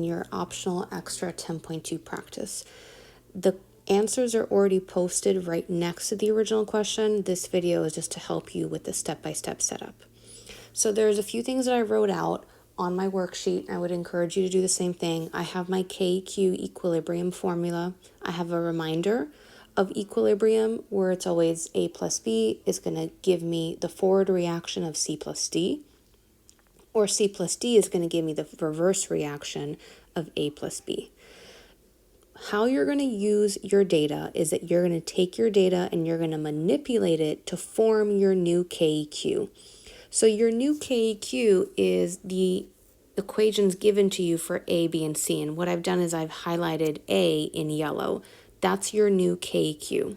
your optional extra 10.2 practice. The answers are already posted right next to the original question. This video is just to help you with the step-by-step setup. So there's a few things that I wrote out on my worksheet. I would encourage you to do the same thing. I have my KQ equilibrium formula. I have a reminder of equilibrium where it's always A plus B is going to give me the forward reaction of C plus D, or C plus D is going to give me the reverse reaction of A plus B. How you're going to use your data is that you're going to take your data and you're going to manipulate it to form your new KQ. So your new KQ is the equations given to you for A, B, and C. And what I've done is I've highlighted A in yellow. That's your new KQ.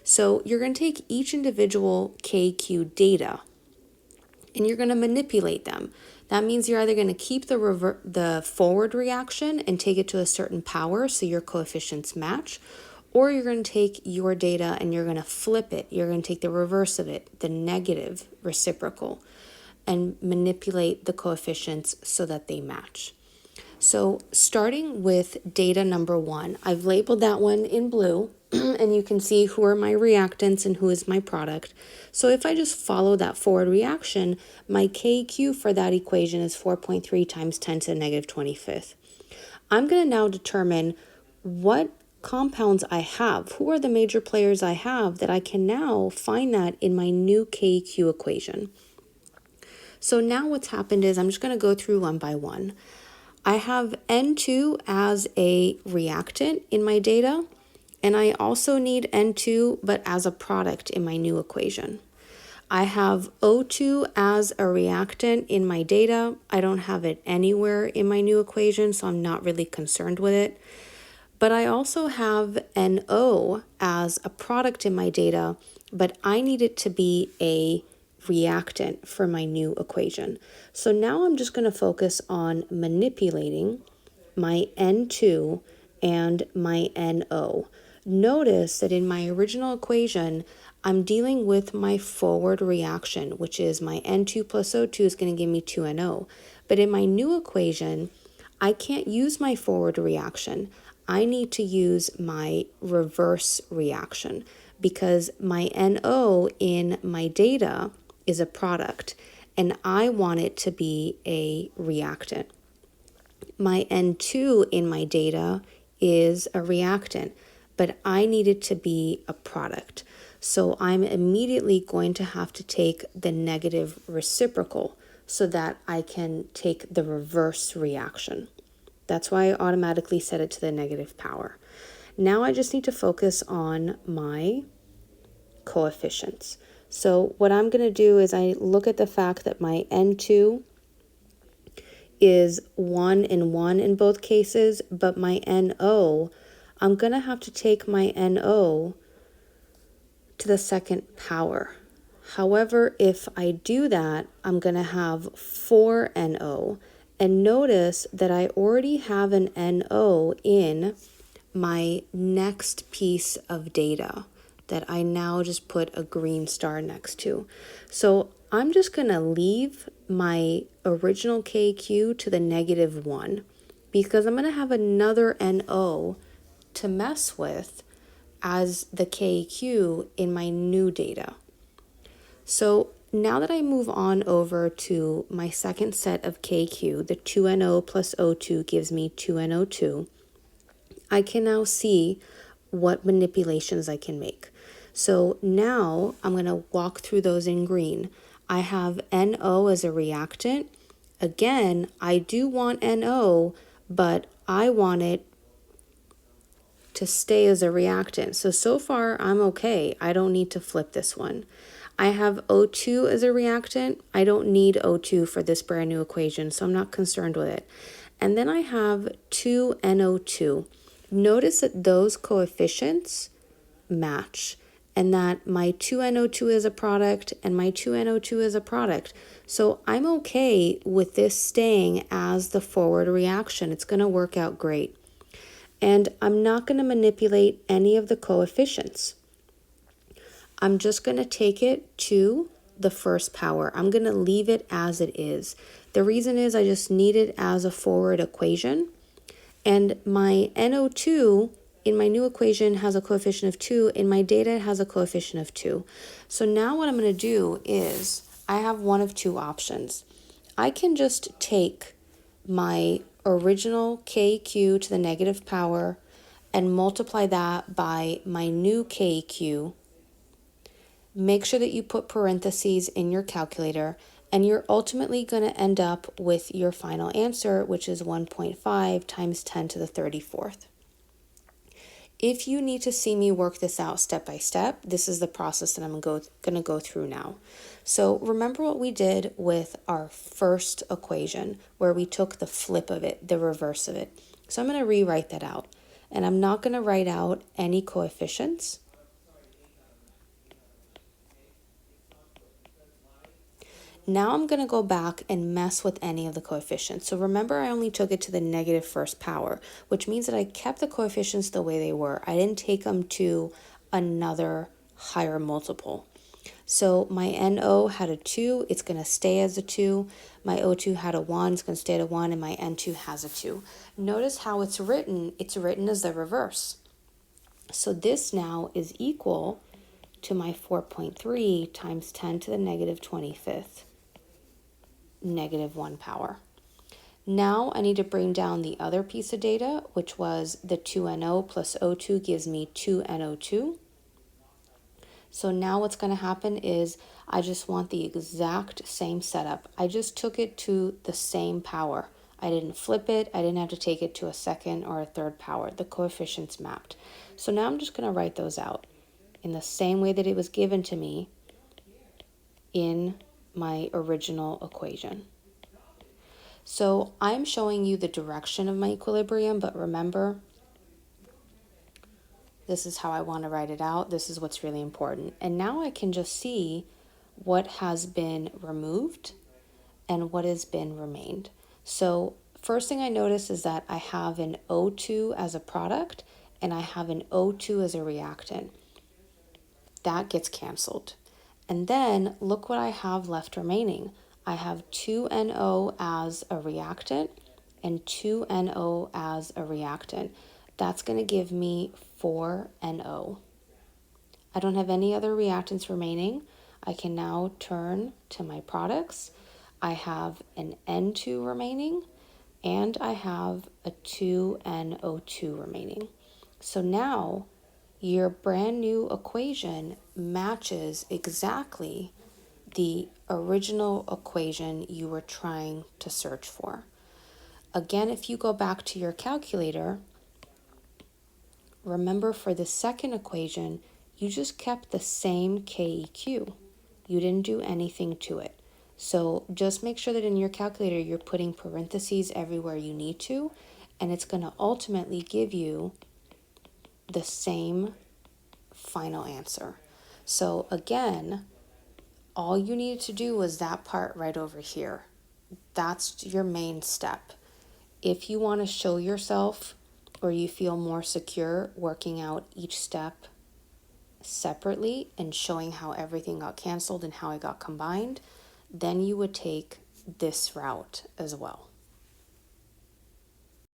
So you're going to take each individual KQ data and you're going to manipulate them. That means you're either going to keep the forward reaction and take it to a certain power so your coefficients match, or you're going to take your data and you're going to flip it. You're going to take the reverse of it, the negative reciprocal, and manipulate the coefficients so that they match. So starting with data number 1, I've labeled that one in blue, and you can see who are my reactants and who is my product. So if I just follow that forward reaction, my KQ for that equation is 4.3 times 10 to the negative 25th. I'm going to now determine what compounds I have, who are the major players I have, that I can now find that in my new KQ equation. So now what's happened is I'm just going to go through one by one. I have N2 as a reactant in my data, and I also need N2 but as a product in my new equation. I have O2 as a reactant in my data. I don't have it anywhere in my new equation, so I'm not really concerned with it. But I also have NO as a product in my data, but I need it to be a reactant for my new equation. So now I'm just going to focus on manipulating my N2 and my NO. Notice that in my original equation, I'm dealing with my forward reaction, which is my N2 plus O2 is going to give me 2NO. But in my new equation, I can't use my forward reaction. I need to use my reverse reaction because my NO in my data is a product and I want it to be a reactant. My N2 in my data is a reactant, but I need it to be a product. So I'm immediately going to have to take the negative reciprocal so that I can take the reverse reaction. That's why I automatically set it to the negative power. Now I just need to focus on my coefficients. So what I'm going to do is I look at the fact that my N2 is 1 and 1 in both cases, but my NO, I'm going to have to take my NO to the second power. However, if I do that, I'm going to have 4NO. And notice that I already have an NO in my next piece of data that I now just put a green star next to. So I'm just going to leave my original KQ to the negative 1 because I'm going to have another NO to mess with as the KQ in my new data. So now that I move on over to my second set of KQ, the 2NO plus O2 gives me 2NO2, I can now see what manipulations I can make. So now I'm going to walk through those in green. I have NO as a reactant. Again, I do want NO, but I want it to stay as a reactant. So far I'm okay. I don't need to flip this one. I have O2 as a reactant. I don't need O2 for this brand new equation, so I'm not concerned with it. And then I have 2NO2. Notice that those coefficients match and that my 2NO2 is a product and my 2NO2 is a product. So I'm okay with this staying as the forward reaction. It's going to work out great. And I'm not going to manipulate any of the coefficients. I'm just going to take it to the first power. I'm going to leave it as it is. The reason is I just need it as a forward equation. And my NO2 in my new equation has a coefficient of 2. In my data, it has a coefficient of 2. So now what I'm going to do is I have one of two options. I can just take my original KQ to the negative power and multiply that by my new KQ. Make sure that you put parentheses in your calculator, and you're ultimately going to end up with your final answer, which is 1.5 times 10 to the 34th. If you need to see me work this out step by step, this is the process that I'm going to go through now. So remember what we did with our first equation, where we took the flip of it, the reverse of it. So I'm going to rewrite that out, and I'm not going to write out any coefficients. Now I'm going to go back and mess with any of the coefficients. So remember, I only took it to the negative first power, which means that I kept the coefficients the way they were. I didn't take them to another higher multiple. So my NO had a 2, it's going to stay as a 2. My O2 had a 1, it's going to stay at a 1, and my N2 has a 2. Notice how it's written as the reverse. So this now is equal to my 4.3 times 10 to the negative 25th. Negative 1 power. Now I need to bring down the other piece of data, which was the 2NO plus O2 gives me 2NO2. So now what's going to happen is I just want the exact same setup. I just took it to the same power. I didn't flip it. I didn't have to take it to a second or a third power. The coefficients mapped. So now I'm just going to write those out in the same way that it was given to me in my original equation. So I'm showing you the direction of my equilibrium, but remember, this is how I want to write it out. This is what's really important. And now I can just see what has been removed and what has been remained. So first thing I notice is that I have an O2 as a product and I have an O2 as a reactant. That gets canceled. And then look what I have left remaining. I have 2NO as a reactant and 2NO as a reactant. That's going to give me 4NO. I don't have any other reactants remaining. I can now turn to my products. I have an N2 remaining and I have a 2NO2 remaining. So now your brand new equation matches exactly the original equation you were trying to search for. Again, if you go back to your calculator, remember for the second equation, you just kept the same KEQ. You didn't do anything to it. So just make sure that in your calculator, you're putting parentheses everywhere you need to, and it's going to ultimately give you the same final answer. So again, all you needed to do was that part right over here. That's your main step. If you want to show yourself or you feel more secure working out each step separately and showing how everything got canceled and how it got combined, then you would take this route as well.